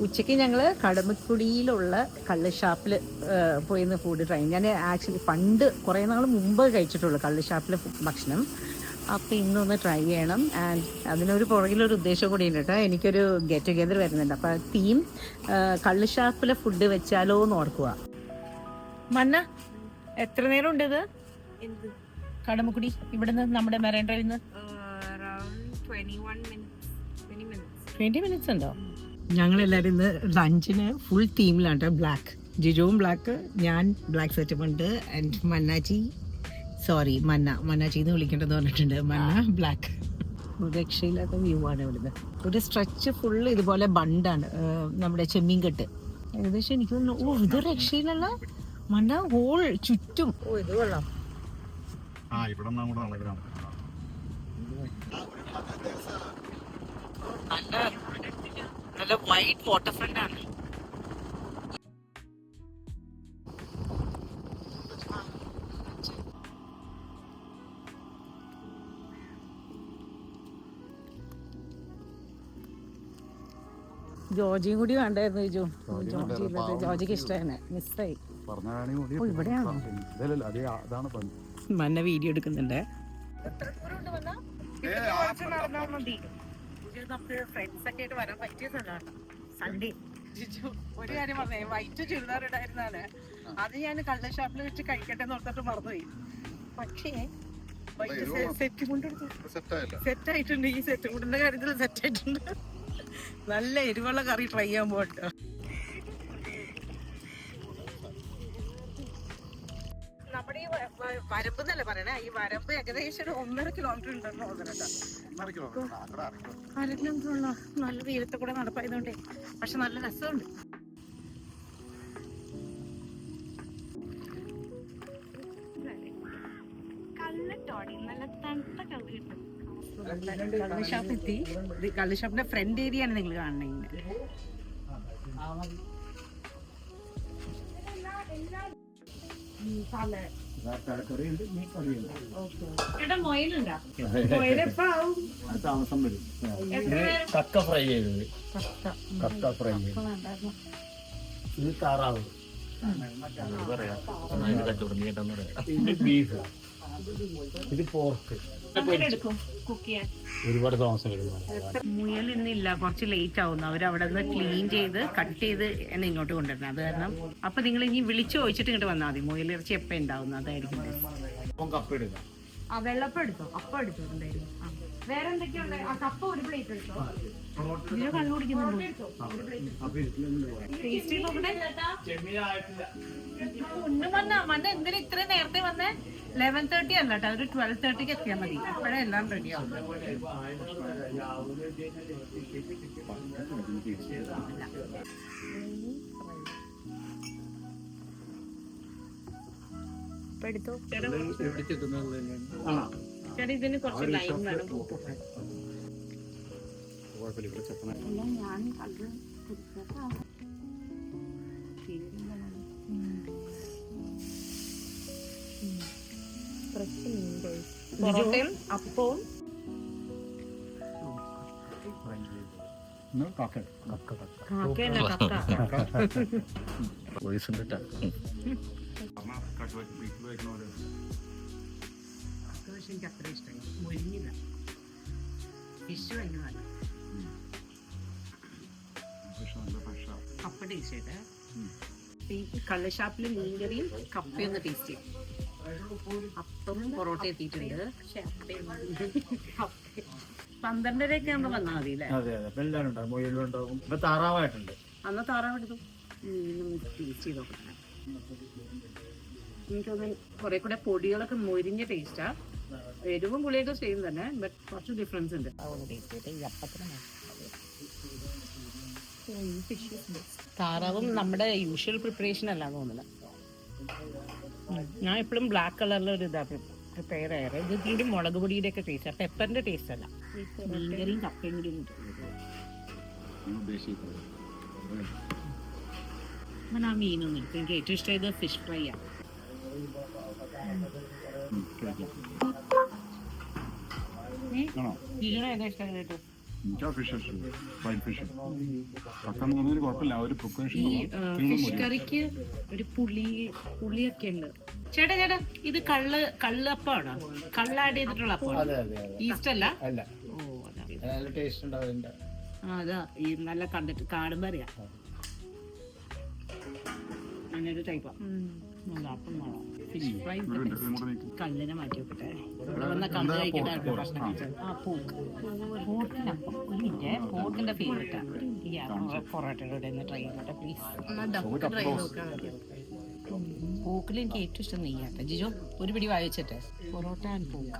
ഉച്ചയ്ക്ക് ഞങ്ങൾ കടമക്കുടിയിലുള്ള കള്ള് ഷാപ്പിൽ പോയിന്ന് ഫുഡ് ട്രൈ. ഞാൻ ആക്ച്വലി പണ്ട് കുറേ നാൾ മുമ്പ് കഴിച്ചിട്ടുള്ളൂ കള്ള് ഷാപ്പിലെ ഭക്ഷണം. അപ്പോൾ ഇന്നൊന്ന് ട്രൈ ചെയ്യണം. ആൻഡ് അതിനൊരു പുറകിലൊരു ഉദ്ദേശം കൂടി ഉണ്ട് കേട്ടോ. എനിക്കൊരു ഗെറ്റ് ടുഗെദർ വരുന്നുണ്ട്. അപ്പോൾ തീം കള്ള് ഷാപ്പിലെ ഫുഡ് വെച്ചാലോ എന്ന് ഓർക്കുക. മന്ന എത്ര നേരം ഉണ്ട് ഇത് കടമക്കുടി ഇവിടുന്ന് നമ്മുടെ മെറൈൻ ഡ്രൈവിൽ നിന്ന്? 20 minutes ഉണ്ടോ? ഞങ്ങളെല്ലാവരും ഇന്ന് ലഞ്ചിന് ഫുൾ തീമിലാണ്. ബ്ലാക്ക്, ജിജോവും ബ്ലാക്ക്, ഞാൻ ബ്ലാക്ക് സെറ്റപ്പ് ഉണ്ട്. ആൻഡ് മന്നാച്ചി എന്ന് വിളിക്കേണ്ടത് പറഞ്ഞിട്ടുണ്ട്. മന്ന ബ്ലാക്ക്. രക്ഷയില്ലാത്ത വ്യൂ ആണ് ഇവിടുന്ന്. ഒരു സ്ട്രെച്ച് ഫുള്ള് ഇതുപോലെ ബണ്ടാണ്, നമ്മുടെ ചെമ്മീൻ കെട്ട്. ഏകദേശം എനിക്ക് തോന്നുന്നു ഇത് രക്ഷയിലല്ല മന്ന ഹോൾ ചുറ്റും. ഇത് കൊള്ളാം. നല്ല വൈറ്റ് വാട്ടർ ഫ്രണ്ട് ആണ്. ജോർജിയും കൂടി കണ്ടായിരുന്നു. ജോർജിക്ക് ഇഷ്ടമാണ്. മിസ്സായി. ഇവിടെയാണോ മന്ന വീഡിയോ എടുക്കുന്നുണ്ട്. ഫ്രണ്ട്സ് ഒക്കെ ആയിട്ട് വരാൻ പറ്റിയ സ്ഥലമാണ് സൺഡേ. ഒരു കാര്യം പറഞ്ഞേ, വൈറ്റ് ചുരിദാർ ഇടായിരുന്നാണ് അത് ഞാൻ കള്ള ഷാപ്പിൽ വെച്ച് കഴിക്കട്ടെ എന്ന് ഓർത്തിട്ട് മറന്നുപോയി. പക്ഷേ സെറ്റ് കൊണ്ട് സെറ്റ് ആയിട്ടുണ്ട്. ഈ സെറ്റ് കൊണ്ടിന്റെ കാര്യത്തിൽ സെറ്റ് ആയിട്ടുണ്ട്. നല്ല എരിവുള്ള കറി ട്രൈ ചെയ്യാൻ പോകട്ടോ. നമ്മുടെ ഈ വരമ്പ് എന്നല്ലേ പറയണേ, ഈ വരമ്പ് ഏകദേശം 1.5 കിലോമീറ്റർ ഉണ്ടെന്ന് തോന്നുന്നുണ്ടോ. 1.5 കിലോമീറ്റർ ഉള്ള നല്ല വെയിലത്തെ കൂടെ നടപ്പായതുകൊണ്ടേ. പക്ഷെ നല്ല രസമുണ്ട്. നല്ല തണുത്ത കള്ള് കിട്ടും. കള്ള് ഷാപ്പ് എത്തി. കള്ള് ഷാപ്പിന്റെ ഫ്രണ്ട് ഏരിയ ആണ് നിങ്ങൾ കാണുന്നത്. താമസം വരും. കക്ക ഫ്രൈ ചെയ്തത്, ഇത് താറാവ്, ബീഫ്, ഇത് പോർക്ക്. ഒരുപാട് താമസം വരും. മുയൽ ഇന്നില്ല, കുറച്ച് ലേറ്റ് ആവുന്നു. അവരവിടെ നിന്ന് ക്ലീൻ ചെയ്ത് കട്ട് ചെയ്ത് എന്നെ ഇങ്ങോട്ട് കൊണ്ടുവരണം. അത് കാരണം അപ്പൊ നിങ്ങൾ ഇനി വിളിച്ചു ചോദിച്ചിട്ട് ഇങ്ങോട്ട് വന്നാൽ മതി. മുയലിറച്ചി എപ്പോൾ ഉണ്ടാവുന്നു അതായിരിക്കും. കപ്പ എടുക്കാം. വെള്ളപ്പം എടുത്തോ, അപ്പം എടുത്തോണ്ടായിരുന്നു. വേറെ എന്തൊക്കെയുണ്ട്? ആ കപ്പ ഒരു പ്ലേറ്റ് എടുത്തോ. ഇതിന് കണ്ണു കുടിക്കുന്നുണ്ടോ? മണ്ണ എന്തിനാ ഇത്രയും നേരത്തെ വന്നേ? 11:30 അല്ല കേട്ടോ, ഒരു 12:30 എത്തിയാൽ മതി. അപ്പോഴേ എല്ലാം റെഡിയാവും. എടുത്തോ ചേട്ടാ, ഇതിന് കുറച്ച് ലൈൻ വേണം. ഞാൻ കണ്ട് പൊറോട്ടയും അപ്പവും എനിക്ക് അത്ര ഇഷ്ടമായി. മൊരിഞ്ഞില്ല. ഫിഷ് ഭയങ്കര നല്ല കപ്പ ടേസ്റ്റ് ചെയ്തേ. ഈ കള്ള് ഷാപ്പിൽ മീൻകറിയും കപ്പയൊന്ന് ടേസ്റ്റ് ചെയ്യും. അപ്പം പൊറോട്ട എത്തിയിട്ടുണ്ട്. പക്ഷെ 12:30 ആകുമ്പോ വന്നാൽ മതി അല്ലേ? താറാവായിട്ടുണ്ട്. അന്ന് താറാവ് എടുത്തു. ടേസ്റ്റ് ചെയ്ത് നോക്കണം. എനിക്കൊന്ന് കുറെ കൂടെ പൊടികളൊക്കെ മൊരിഞ്ഞ ടേസ്റ്റാ. എരിവും പുളിയൊക്കെ സെയിം തന്നെ, ബട്ട് കുറച്ച് ഡിഫറൻസ് ഉണ്ട്. താറാവും നമ്മുടെ യൂഷ്വൽ പ്രിപ്പറേഷൻ അല്ല തോന്നുന്നത്. ഞാൻ എപ്പോഴും ബ്ലാക്ക് കളറിൽ ഒരു ഇതാ പ്രിപ്പയർ ചെയ്യാറ്. ഇത് തീരെ മുളക് പൊടിയുടെ ഒക്കെ ടേസ്റ്റ്, പെപ്പറിന്റെ ടേസ്റ്റ് അല്ല. മീൻകറിയും കപ്പയും കൂടി ഞാൻ ആ മീനൊന്നും എടുക്കും. എനിക്ക് ഏറ്റവും ഇഷ്ടമായത് ഫിഷ് ഫ്രൈ ആണ്. ഇതിന് ഏതാ ഇഷ്ടം കേട്ടോ? എനിക്ക് ആ ഫിഷ് ഫ്രൈഡ് ഫിഷ് കക്കെന്ന് പറഞ്ഞൊരു കുഴപ്പമില്ല ആ ഒരു പ്രിപ്പറേഷൻ ഫിഷ് കറിക്ക് ഒരു പുളിയൊക്കെ ഉണ്ട്. ചേട്ടാ ഇത് കള്ളപ്പമാണോ? കള്ള് ആഡ് ചെയ്തിട്ടുള്ള അപ്പമാണ്? അതെ അതെ അതെ ഈസ്റ്റ് അല്ല? അല്ല, ഓ അതാ. നല്ല ടേസ്റ്റ് ഉണ്ടാവില്ല. അതാ ഈ നല്ല കണ്ടിട്ട് കാണുമ്പോ അറിയാം. അങ്ങനൊരു ടൈപ്പാ. ഫിഷ് ഫ്രൈ കല്ലിനെ മാറ്റി വെക്കട്ടെ. ഇവിടെ വന്ന കല്ല് കഴിക്കുന്നതാണ് ഭക്ഷണം കഴിച്ചത്. ആ പോർക്ക്, പോർക്കിനപ്പം. ഒരു മിനിറ്റ്, പോർക്കിന്റെ ഫേവറേറ്റാ. പൊറോട്ടയുടെ കൂടെ ഒന്ന് ട്രൈ ചെയ്തോട്ടെ പ്ലീസ്. ട്രൈ നോക്കാം. പോക്കിൽ എനിക്ക് ഏറ്റവും ഇഷ്ടം നെയ്യാട്ടെ. ജിജോ ഒരു പിടി വായിച്ചിട്ടെ. പൊറോട്ട ആൻഡ് പോക്ക്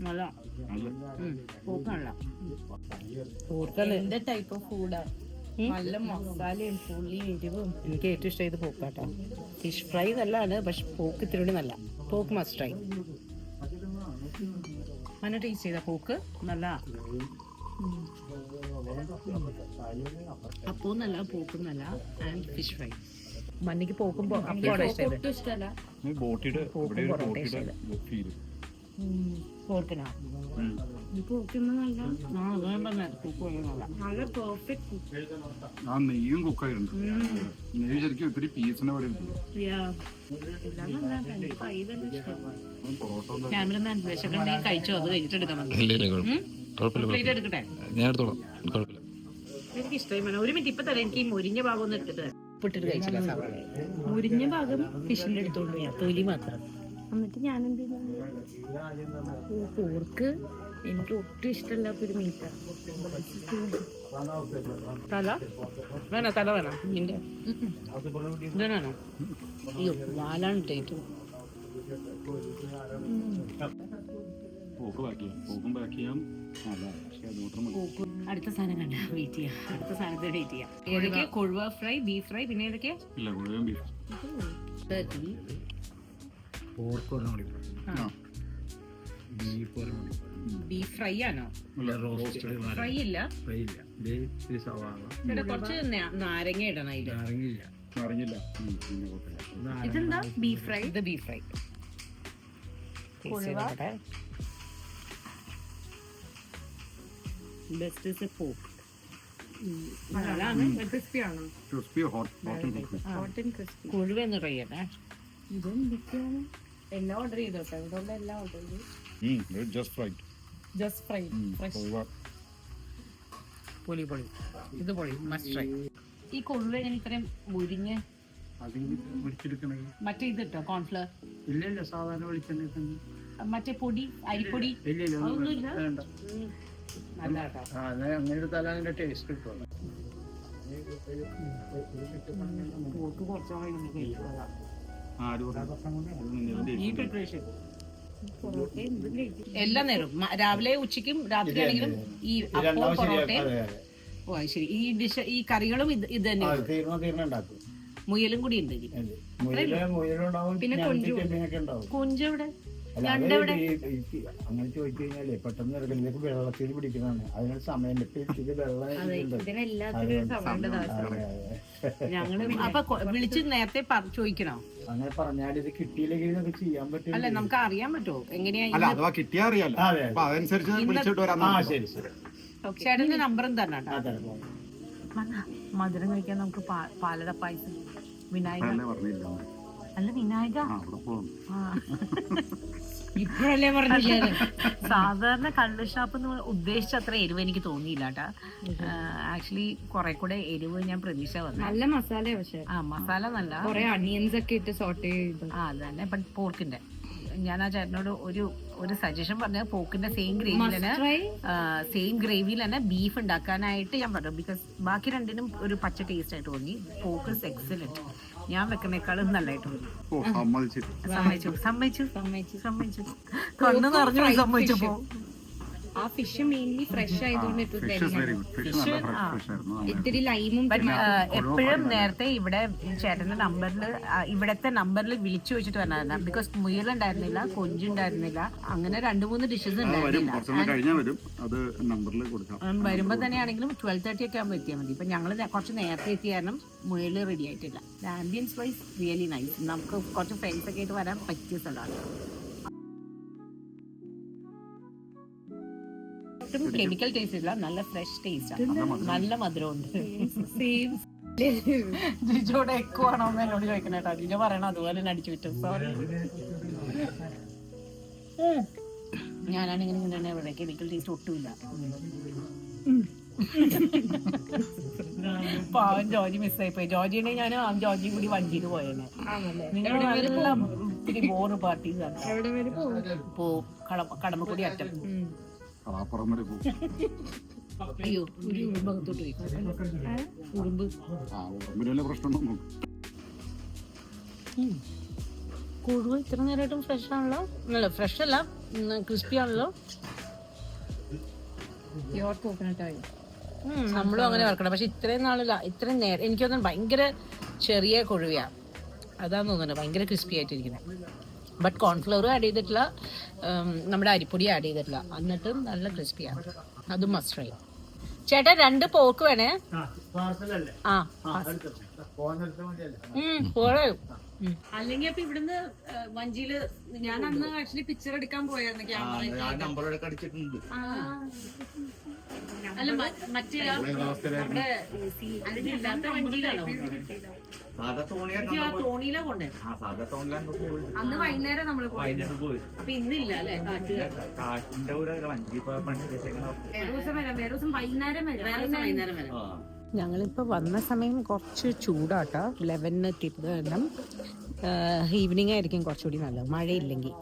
നല്ല പോക്ക് നല്ല എന്റെ ടൈപ്പ് ഓഫ് ഫുഡാ. നല്ല മസാലയും പുളിയും എരിവും. എനിക്ക് ഏറ്റവും ഇഷ്ടം ഇത് പോക്കാട്ടോ. ഫിഷ് ഫ്രൈ നല്ലതാണ്, പക്ഷെ പോക്ക് ഇത്തിരി നല്ല. പോക്ക് മസ്റ്റ് ട്രൈ. നല്ല ടേസ്റ്റ് ചെയ്ത പോക്ക് നല്ല. അപ്പവും നല്ല പോക്കും നല്ല. And fish fry. മണ്ണിക്ക് പോക്കും അപ്പോഴാണ് ഇഷ്ടമല്ല. പോർക്കിനാ നല്ല പെർഫെക്റ്റ്. ആ നെയ്യും കുക്കായിട്ടുണ്ട്. നെയ്യ് ശരിക്കും ഒത്തിരി പീസിനെ പോലെ ക്യാമറമാൻ വിശക്കണ്ടേ കഴിച്ചോ? അത് കഴിഞ്ഞിട്ട് എടുക്കാൻ എടുക്കട്ടെ. എനിക്ക് ഇഷ്ടമായി. ഒരു മിനിറ്റ് ഇപ്പൊ തരാം. എനിക്ക് ഈ മുരിഞ്ഞ ഭാഗം ഒന്ന് എടുത്തിട്ട് ഉപ്പിട്ടിട്ട് കഴിച്ചില്ല. സവാള മുരിഞ്ഞ ഭാഗം ഫിഷിന്റെ എടുത്തോണ്ട് പോയാ തൊലി മാത്രം. എന്നിട്ട് ഞാൻ എന്ത് ചെയ്തു? പോർക്ക് എനിക്ക് ഒട്ടും ഇഷ്ടമില്ലാത്തൊരു മീറ്റാണ്. തല വേണോ? തല വേണോ? നിന്റെ ഇതാണോ? അയ്യോ വാലാണ് ഇട്ടേറ്റു. അടുത്ത സാധനം കണ്ട വെയിറ്റ് ചെയ്യാം. അടുത്ത സാധനത്തെ വെയിറ്റ് ചെയ്യാം. ഏതൊക്കെയാ? കൊഴുവ ഫ്രൈ, ബീഫ് ഫ്രൈ, പിന്നെ ഏതൊക്കെയാ? ബീഫ് ഫ്രൈ ആണോ? ഫ്രൈ ഇല്ല. കുറച്ച് നാരങ്ങ ഇടണം അതില്. ഇതെന്താ? Beef fry. ഇത് ബീഫ് ഫ്രൈ. ബെസ്റ്റ് ഇസ് പോക്ക്. കൊഴുവ എന്ന് ട്രൈ ചെയ്യട്ടെ. ഇതെന്തൊക്കെയാണ്? എല്ലാം ഓർഡർ ചെയ്തോട്ടെ. ഇതുകൊണ്ട് എല്ലാം ഓർഡർ ചെയ്തു. Just fry. പൊളി. ഇത് പൊളി. Must try. ഈ കൊഴുവ ഞാൻ ഇത്രയും മുരിഞ്ഞ് മറ്റേ ഇത് ഇട്ടോ? കോൺഫ്ലവർ ഇല്ലല്ലോ, സാധാരണ വെളിച്ചെണ്ണ. മറ്റേ പൊടി, അരിപ്പൊടി അതൊന്നുമില്ല. നല്ല കേട്ടോ. അങ്ങനെ എടുത്താൽ അതിന്റെ ടേസ്റ്റ് കിട്ടും. പോക്ക് കുറച്ചാണ് ഈ പ്രിപ്പറേഷൻ എല്ലാ നേരവും, രാവിലെ ഉച്ചയ്ക്കും രാത്രി ആണെങ്കിലും ഈ അപ്പവും പൊറോട്ടയും. ഓ ശരി. ഈ ഡിഷ്, ഈ കറികളും ഇത് തന്നെ. മുയലും കൂടി ഉണ്ട്. പിന്നെ കൊഞ്ചെവിടെ? അങ്ങനെ ചോദിച്ചു കഴിഞ്ഞാലേ പെട്ടെന്ന് ഇതിലേക്ക് വെള്ളത്തിൽ പിടിക്കുന്നതാണ്. അതിനൊരു സമയം ഞങ്ങള് അപ്പൊ വിളിച്ച് നേരത്തെ ചോദിക്കണോ? അങ്ങനെ പറഞ്ഞാൽ ഇത് കിട്ടിയില്ലെങ്കിൽ നമുക്ക് ചെയ്യാൻ പറ്റും. അല്ല, നമുക്ക് അറിയാൻ പറ്റുമോ എങ്ങനെയാ? അഥവാ കിട്ടിയാ അറിയാലോ. ശരി. ചേട്ടന്റെ നമ്പറും തന്നെ. മധുരം കഴിക്കാൻ നമുക്ക് പാലട പായസം. വിനായക അല്ല, വിനായക ഇപ്പോഴല്ലേ പറഞ്ഞില്ലേ? സാധാരണ കള്ള് ഷാപ്പ് എന്ന് ഉദ്ദേശിച്ച അത്ര എരിവ് എനിക്ക് തോന്നിയില്ല കേട്ടാ. ആക്ച്വലി കുറെ കൂടെ എരിവ് ഞാൻ പ്രതീക്ഷ വന്നു. നല്ല മസാല. പക്ഷെ മസാല നല്ല കുറെ അണിയൻസ് ഒക്കെ ഇട്ട് സോട്ട് ചെയ്തു. അത് തന്നെ. ബട്ട് പോർക്കിന്റെ ഞാൻ ആ ചേട്ടനോട് ഒരു സജഷൻ പറഞ്ഞ പോക്കിന്റെ സെയിം ഗ്രേവിയിൽ തന്നെ ബീഫ് ഉണ്ടാക്കാനായിട്ട് ഞാൻ പറഞ്ഞു. ബിക്കോസ് ബാക്കി രണ്ടിനും ഒരു പച്ച ടേസ്റ്റ് ആയിട്ട് തോന്നി. പോക്ക് എക്സലന്റ്. ഞാൻ വെക്കുന്നേക്കാളും നല്ലതായിട്ട് തോന്നി. സമ്മതിച്ചു. കണ്ണു നിറഞ്ഞു സമ്മതിച്ചപ്പോ. ആ ഫിഷ് മെയിൻലി ഫ്രഷ് ആയതുകൊണ്ട് ഇത്തിരി ലൈമും. എപ്പോഴും നേരത്തെ ഇവിടെ ചേട്ടന്റെ നമ്പറിൽ, ഇവിടത്തെ നമ്പറിൽ വിളിച്ചു വെച്ചിട്ട് വരണ. ബിക്കോസ് മുയലുണ്ടായിരുന്നില്ല, കൊഞ്ചുണ്ടായിരുന്നില്ല, അങ്ങനെ 2-3 ഡിഷസ് ഉണ്ടായിരുന്നില്ല. വരുമ്പോ തന്നെയാണെങ്കിലും 12:30 ഒക്കെ ആകുമ്പോൾ എത്തിയാൽ മതി. ഇപ്പൊ ഞങ്ങള് കുറച്ച് നേരത്തെ എത്തിയ കാരണം മുയല് റെഡി ആയിട്ടില്ല. Ambience wise really nice. നമുക്ക് കുറച്ച് ഫ്രണ്ട്സ് ഒക്കെ ആയിട്ട് വരാൻ പറ്റിയ സ്ഥലമാണ്. ഒട്ടും കെമിക്കൽ ടേസ്റ്റ് ഇല്ല, നല്ല ഫ്രഷ് ടേസ്റ്റ്, നല്ല മധുരമുണ്ട്. ജിജോടെ എക്കോ ആണോ എന്ന് എന്നോട് ചോദിക്കണ കേട്ടോ. ജിജോ പറയണ അതുപോലെ തന്നെ അടിച്ചു വിട്ടു. സോറി. ഞാനാണെങ്കിൽ ഇങ്ങനെ ഇവിടെ കെമിക്കൽ ടേസ്റ്റ് ഒട്ടുമില്ല. പാവൻ ജോജി മിസ്സായി പോയി. ജോജിനെ ഞാൻ ജോജി കൂടി വഞ്ചിയിൽ പോയേനെ. നിങ്ങളുടെ നല്ല ഇത്തിരി ബോറ് പാർട്ടീസാണ്. പോവും കടമക്കുടി അറ്റം. അപ്പുറം വരെ പോകും. അയ്യോ ഒരു ഉറുമ്പകത്തോട്ട് പോയി. ഉറുമ്പ് ഉറുമ്പിന് പ്രശ്നമുണ്ടോ? കുഴുവ ഇത്ര നേരമായിട്ടും ഫ്രഷ് ആണല്ലോ. അല്ല ഫ്രഷ് അല്ല, ക്രിസ്പി ആണല്ലോ. Pure coconut oil. നമ്മളും അങ്ങനെ വറക്കണം. പക്ഷെ ഇത്രയും നാളില്ല, ഇത്രയും നേരം എനിക്ക് തോന്നുന്നു ഭയങ്കര ചെറിയ കൊഴുവയാ. അതാന്ന് തോന്നുന്നു ഭയങ്കര ക്രിസ്പി ആയിട്ടിരിക്കുന്നത്. ബട്ട് കോൺഫ്ലവറും ആഡ് ചെയ്തിട്ടില്ല, നമ്മുടെ അരിപ്പൊടി ആഡ് ചെയ്തിട്ടില്ല, എന്നിട്ടും നല്ല ക്രിസ്പിയാണ്. അതും മസ്റ്റ് ട്രൈ. ചേട്ടാ 2 പോക്ക് വേണേ. ആ പോരെ. അല്ലെങ്കിൽ അപ്പൊ ഇവിടുന്ന് വഞ്ചിയില് ഞാൻ അന്ന് ആക്ച്വലി പിക്ചർ എടുക്കാൻ പോയായിരുന്നു ക്യാമറ. അല്ല മറ്റേ നമ്മുടെ അതിലില്ലാത്ത വഞ്ചിയിലാണോ? തോണിയിലാ കൊണ്ടേ. അന്ന് വൈകുന്നേരം നമ്മള് പോയി. അപ്പൊ ഇന്നില്ല അല്ലെ? വേറെ ദിവസം വൈകുന്നേരം വരാം. ഞങ്ങളിപ്പോൾ വന്ന സമയം കുറച്ച് ചൂടാട്ടോ. 11 എത്തിയത് കാരണം ഈവനിങ് ആയിരിക്കും കുറച്ചുകൂടി നല്ലത്, മഴയില്ലെങ്കിൽ.